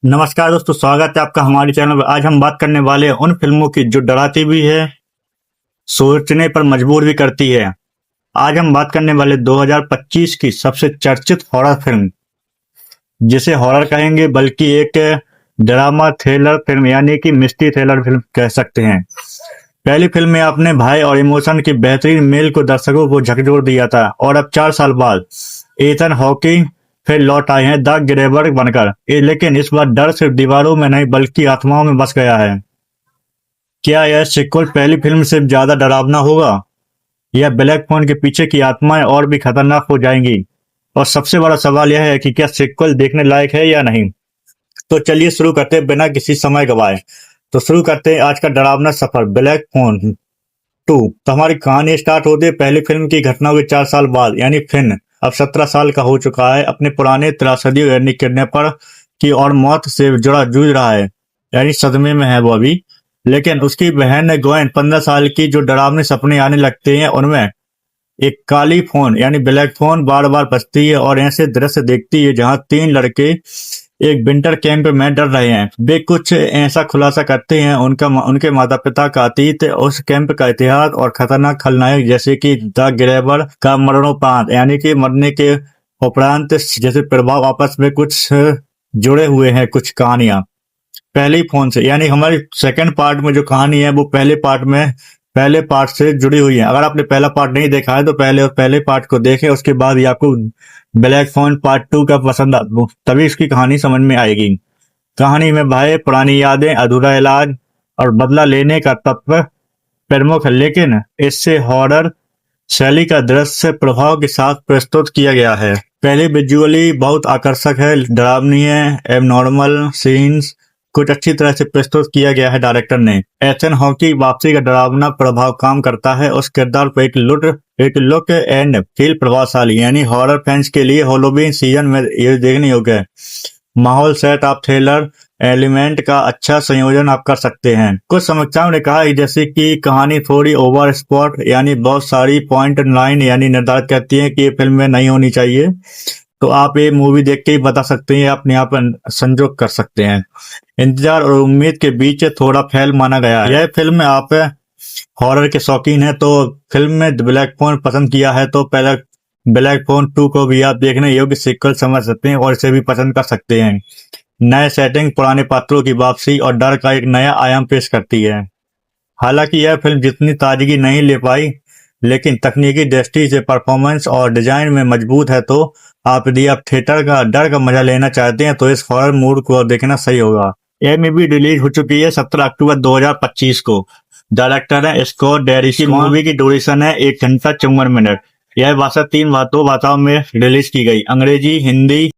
नमस्कार दोस्तों, स्वागत है आपका हमारे चैनल पर। आज हम बात करने वाले हैं उन फिल्मों की जो डराती भी है, सोचने पर मजबूर भी करती है। आज हम बात करने वाले 2025 की सबसे चर्चित हॉरर फिल्म, जिसे हॉरर कहेंगे बल्कि एक ड्रामा थ्रिलर फिल्म यानी कि मिस्ट्री थ्रिलर फिल्म कह सकते हैं। पहली फिल्म में आपने भाई और इमोशन की बेहतरीन मेल को दर्शकों को झकझोर दिया था, और अब 4 साल बाद एथन हॉकिंग फिर लौट आए हैं द ग्रेबर बनकर। लेकिन इस बार डर सिर्फ दीवारों में नहीं बल्कि आत्माओं में बस गया है। क्या यह सिक्वल पहली फिल्म से ज्यादा डरावना होगा, या ब्लैक फोन के पीछे की आत्माएं और भी खतरनाक हो जाएंगी? और सबसे बड़ा सवाल यह है कि क्या सिक्वल देखने लायक है या नहीं। तो चलिए शुरू करते हैं बिना किसी समय गवाए। तो शुरू करते हैं आज का डरावना सफर, ब्लैक फोन 2। तो हमारी कहानी स्टार्ट होती है पहली फिल्म की घटनाओं के 4 साल बाद, यानी फिन अब 17 साल का हो चुका है। अपने पुराने त्रासदी यानी किडनैपर की और मौत से जुड़ा जूझ रहा है, यानी सदमे में है वो अभी। लेकिन उसकी बहन ग्वेन 15 साल की, जो डरावने सपने आने लगते हैं उनमें एक काली फोन यानी ब्लैक फोन बार बार बजती है और ऐसे दृश्य देखती है जहां 3 लड़के एक विंटर कैंप में डर रहे हैं। वे कुछ ऐसा खुलासा करते हैं, उनके माता पिता का अतीत, उस कैंप का इतिहास और खतरनाक खलनायक जैसे कि द ग्रेबर का मरणोपरांत यानी कि मरने के उपरांत जैसे प्रभाव आपस में कुछ जुड़े हुए हैं कुछ कहानियां पहले फोन से। यानी हमारी सेकंड पार्ट में जो कहानी है वो पहले पार्ट से जुड़ी हुई है। अगर आपने पहला पार्ट नहीं देखा है तो पहले पार्ट को देखें, उसके बाद ही आपको ब्लैक फोन पार्ट 2 का पसंद तभी इसकी कहानी समझ में आएगी। कहानी में भाई पुरानी यादें, अधूरा इलाज और बदला लेने का तत्व प्रमुख है, लेकिन इससे हॉरर शैली का दृश्य प्रभाव के साथ प्रस्तुत किया गया है। पहले विजुअली बहुत आकर्षक है, डरावनी है, एबनॉर्मल सीन्स कुछ अच्छी तरह से प्रस्तुत किया गया है डायरेक्टर ने। एथन हॉकी वापसी का डरावना प्रभाव काम करता है, उस किरदार पर एक लुक एंड फील प्रभावशाली, यानी हॉरर फैंस के लिए हैलोवीन सीजन में ये देखने योग्य है। माहौल सेट आप थ्रिलर एलिमेंट का अच्छा संयोजन आप कर सकते हैं। कुछ समीक्षाओं ने कहा है जैसे कि कहानी थोड़ी ओवर स्पॉट यानी बहुत सारी पॉइंट लाइन यानी निर्धारित करती है कि ये फिल्म में नहीं होनी चाहिए। तो आप ये मूवी देख के ही बता सकते हैं, अपने आप संजोग कर सकते हैं। इंतजार और उम्मीद के बीच थोड़ा फैल माना गया है। यह फिल्म आप हॉरर के शौकीन है तो फिल्म में ब्लैक फोन पसंद किया है तो पहले ब्लैक फोन 2 को भी आप देखने योग्य सीक्वल समझ सकते हैं और इसे भी पसंद कर सकते हैं। नए सेटिंग, पुराने पात्रों की वापसी और डर का एक नया आयाम पेश करती है। हालांकि यह फिल्म जितनी ताजगी नहीं ले पाई, लेकिन तकनीकी दृष्टि से परफॉर्मेंस और डिजाइन में मजबूत है। तो यदि आप थिएटर का डर का मजा लेना चाहते हैं तो इस हॉरर मूड को देखना सही होगा। यह मूवी रिलीज हो चुकी है 17 अक्टूबर 2025 को। डायरेक्टर है स्कॉट डेरिसी। मूवी की ड्यूरेशन है 1 घंटा 54 मिनट। यह भाषा 3 भाषाओं में रिलीज की गई, अंग्रेजी, हिंदी